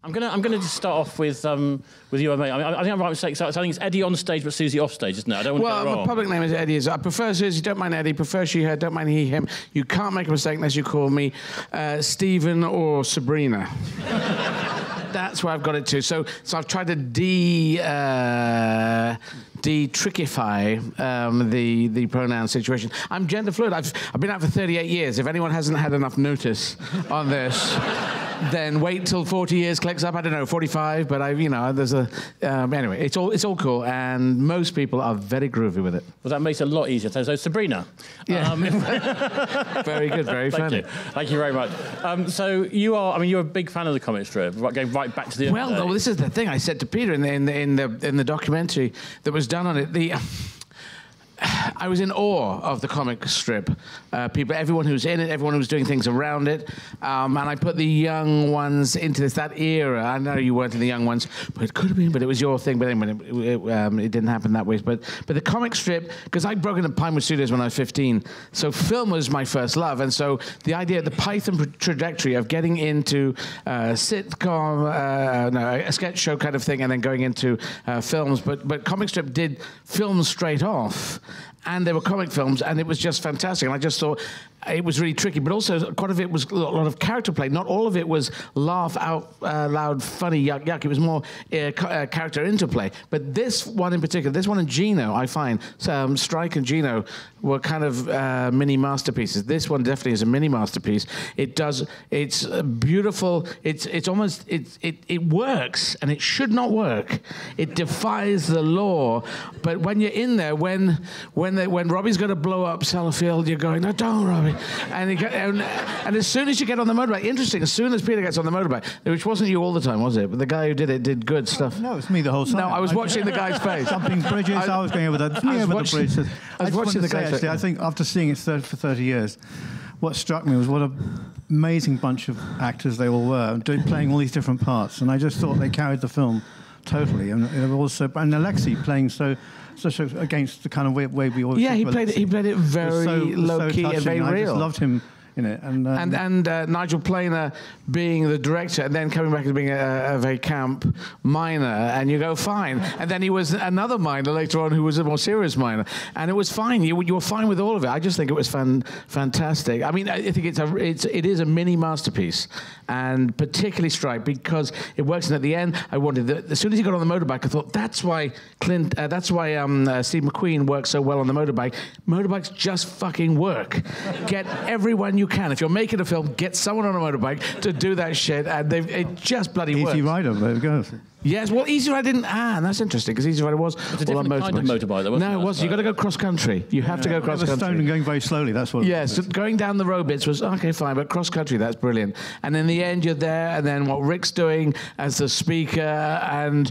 I'm gonna just start off with you, mate. I think I'm right in saying so. I think it's Eddie on stage, but Susie off stage, isn't it? I don't want to get it wrong. My public name is Eddie Izzard. I prefer Susie. Don't mind Eddie. Prefer she, her. Don't mind he, him. You can't make a mistake unless you call me Stephen or Sabrina. That's where I've got it to. So I've tried to de-trickify the pronoun situation. I'm gender fluid. I've been out for 38 years. If anyone hasn't had enough notice on this, then wait till 40 years clicks up. I don't know, 45. But there's a anyway. It's all cool, and most people are very groovy with it. Well, that makes it a lot easier. So Sabrina. Yeah. Very good. Very funny. Thank you very much. So you're a big fan of the comic strip, going right back to the. Well, this is the thing I said to Peter in the documentary that was done on it. I was in awe of the comic strip. Everyone who's in it, everyone who's doing things around it. And I put the young ones into that era. I know you weren't in the young ones, but it could have been, but it was your thing. But anyway, it didn't happen that way. But the comic strip, because I'd broken into Pinewood Studios when I was 15, so film was my first love. And so the idea, the Python trajectory of getting into sitcom, a sketch show kind of thing, and then going into films. But comic strip did films straight off. And there were comic films, and it was just fantastic. And I just thought it was really tricky, but also quite of it was a lot of character play. Not all of it was laugh out loud, funny, yuck. It was more character interplay. But this one in particular, this one and Gino, I find, Strike and Gino were kind of mini masterpieces. This one definitely is a mini masterpiece. It's beautiful. It works, and it should not work. It defies the law. But when you're in there, when Robbie's going to blow up Sellafield, you're going, no, don't, Robbie. And as soon as you get on the motorbike, interesting, as soon as Peter gets on the motorbike, which wasn't you all the time, was it? But the guy who did it did good stuff. No, it's me the whole time. No, I was watching the guy's face. Jumping bridges, I was going over that. It's me over the bridge. I was watching the guy's face. I think after seeing it for 30 years, what struck me was what an amazing bunch of actors they all were, playing all these different parts. And I just thought they carried the film totally. And Alexei playing so against the kind of way we always. Yeah, he played it very low key and very real. I just loved him in it, and Nigel Planer being the director, and then coming back as being a very camp miner, and you go fine. And then he was another miner later on who was a more serious miner, and it was fine. You were fine with all of it. I just think it was fantastic. I mean, I think it is a mini masterpiece, and particularly Stripe because it works. And at the end, I wanted as soon as he got on the motorbike, I thought that's why Steve McQueen works so well on the motorbike. Motorbikes just fucking work. Get everyone you can. If you're making a film, get someone on a motorbike to do that shit, and it just bloody works. Easy Rider, there it goes. Yes, well, Easy Rider didn't. That's interesting because Easy Rider was it's a different kind of motorbike, though, wasn't it? No, it wasn't. You got to go cross country. You have to go cross country. Stone and going very slowly. That's what. Yes, going down the road bits was okay, fine, but cross country, that's brilliant. And in the end, you're there, and then what Rick's doing as the speaker, and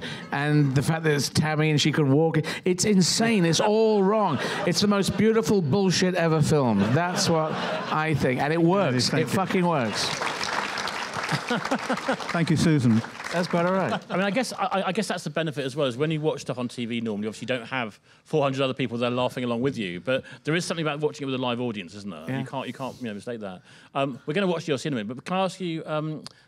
the fact that it's Tammy and she could walk. It's insane. It's all wrong. It's the most beautiful bullshit ever filmed. That's what I think, and it works. It fucking works. Thank you, Susan. That's quite all right. I mean, I guess that's the benefit as well, is when you watch stuff on TV normally, obviously you don't have 400 other people there laughing along with you, but there is something about watching it with a live audience, isn't there? Yeah. You can't mistake that. We're going to watch your cinema, but can I ask you,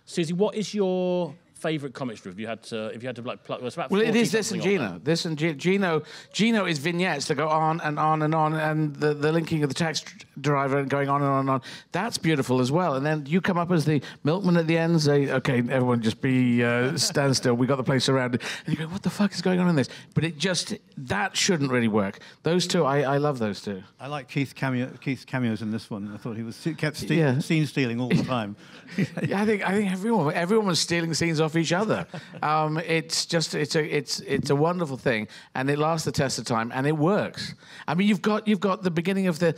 Susie, what is your favourite comic strip if you had to like pluck? Well, it is this and Gino. This and Gino. Gino is vignettes that go on and on and on, and the linking of the taxi driver and going on and on and on. That's beautiful as well. And then you come up as the milkman at the end, say, "Okay, everyone, just stand still. We got the place surrounded." And you go, "What the fuck is going on in this?" But that shouldn't really work. Those two, I love those two. I like Keith's cameos in this one. I thought he kept scene stealing all the time. Yeah, I think everyone was stealing scenes off each other. It's a wonderful thing, and it lasts the test of time, and it works. I mean, you've got the beginning of the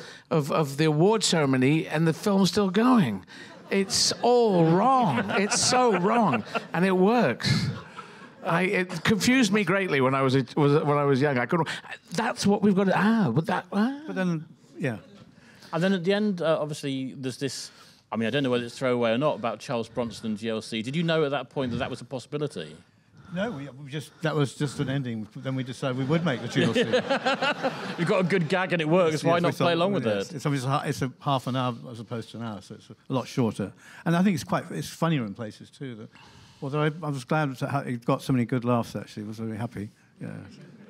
award ceremony, and the film's still going. It's all wrong. It's so wrong, and it works. It confused me greatly when I was young. I couldn't. That's what we've got to. But then, yeah. And then at the end, obviously, there's this. I mean, I don't know whether it's throwaway or not about Charles Bronson and GLC. Did you know at that point that was a possibility? No, that was just an ending. Then we decided we would make the GLC. You've got a good gag and it works. Yes, why not play along with it? It's a half an hour as opposed to an hour, so it's a lot shorter. And I think it's funnier in places too. Although I was glad that it got so many good laughs, actually. I was very happy. Yeah.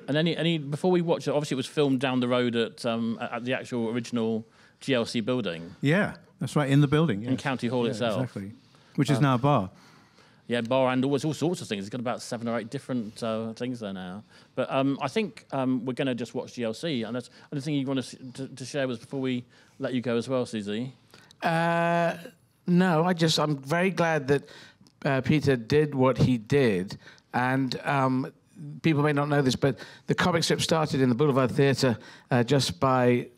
And any before we watch it, obviously it was filmed down the road at the actual original GLC building. Yeah, that's right, in the building. Yes. In County Hall itself. Exactly. Which is now a bar. Yeah, bar and all sorts of things. It's got about 7 or 8 different things there now. But I think we're going to just watch GLC. And that's anything you want to share with us before we let you go as well, Susie? No, I'm very glad that Peter did what he did. And people may not know this, but the comic strip started in the Boulevard Theatre just by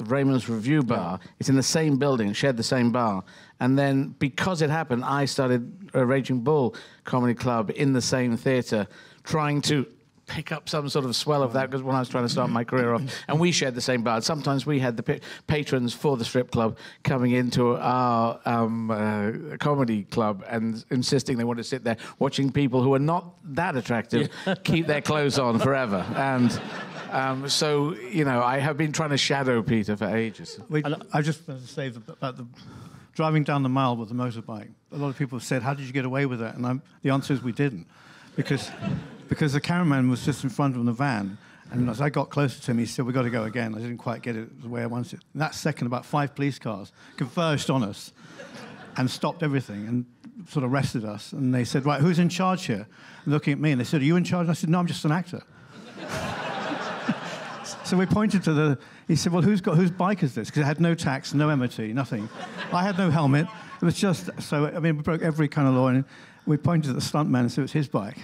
Raymond's Review Bar. It's in the same building, shared the same bar. And then because it happened, I started a Raging Bull Comedy Club in the same theatre, trying to pick up some sort of swell of that, because when I was trying to start my career off, and we shared the same bar. Sometimes we had the patrons for the strip club coming into our comedy club and insisting they wanted to sit there watching people who are not that attractive keep their clothes on forever. And so, you know, I have been trying to shadow Peter for ages. I just want to say about the driving down the mile with the motorbike. A lot of people have said, how did you get away with that? And the answer is we didn't. Because the cameraman was just in front of the van, and as I got closer to him, he said, we've got to go again. I didn't quite get it the way I wanted it. In that second, about 5 police cars converged on us and stopped everything and sort of arrested us. And they said, right, who's in charge here? And looking at me, and they said, are you in charge? And I said, no, I'm just an actor. So we pointed to he said, well, whose bike is this? Because it had no tax, no MOT, nothing. I had no helmet. It was just, so, I mean, we broke every kind of law, and we pointed at the stuntman and said it was his bike.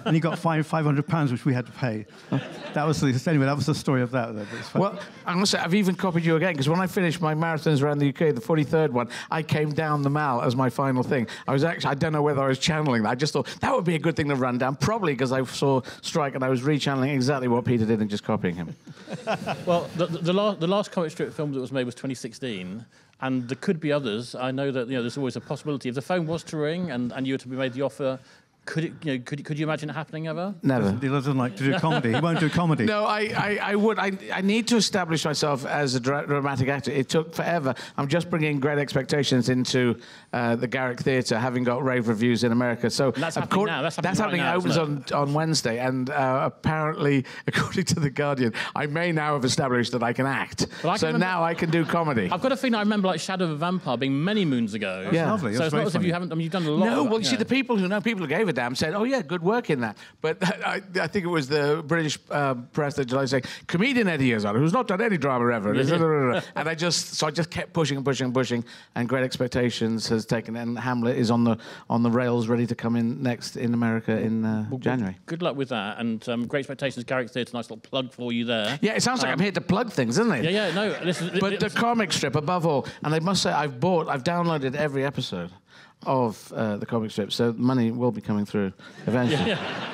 And he got £500, which we had to pay. That was the story of that. Well, I must say, I've even copied you again, because when I finished my marathons around the UK, the 43rd one, I came down the Mall as my final thing. I don't know whether I was channeling that. I just thought that would be a good thing to run down, probably because I saw Strike and I was rechanneling exactly what Peter did and just copying him. Well, the last comic strip film that was made was 2016. And there could be others. I know that there's always a possibility. If the phone was to ring and you were to be made the offer, could you imagine it happening ever? Never. He doesn't like to do comedy. He won't do comedy. No, I would. I need to establish myself as a dramatic actor. It took forever. I'm just bringing Great Expectations into the Garrick Theatre, having got rave reviews in America. So and that's happening now. That's happening right now. It opens on Wednesday, and apparently, according to The Guardian, I may now have established that I can act. Now I can do comedy. I've got a feeling I remember like Shadow of a Vampire being many moons ago. That's lovely. So it's not as if you haven't. I mean, you've done a lot. No, well, you see, the people who know, people who gave a damn said, oh yeah, good work in that. But I think it was the British press that was saying, comedian Eddie Izzard, who's not done any drama ever. And I just kept pushing and pushing and pushing, and Great Expectations has taken, and Hamlet is on the rails, ready to come in next in America in January. Good luck with that, and Great Expectations, Garrick Theatre, nice little plug for you there. Yeah, it sounds like I'm here to plug things, doesn't it? Yeah, no. But the comic strip, above all, and I must say, I've downloaded every episode of the comic strip, so money will be coming through eventually. Yeah.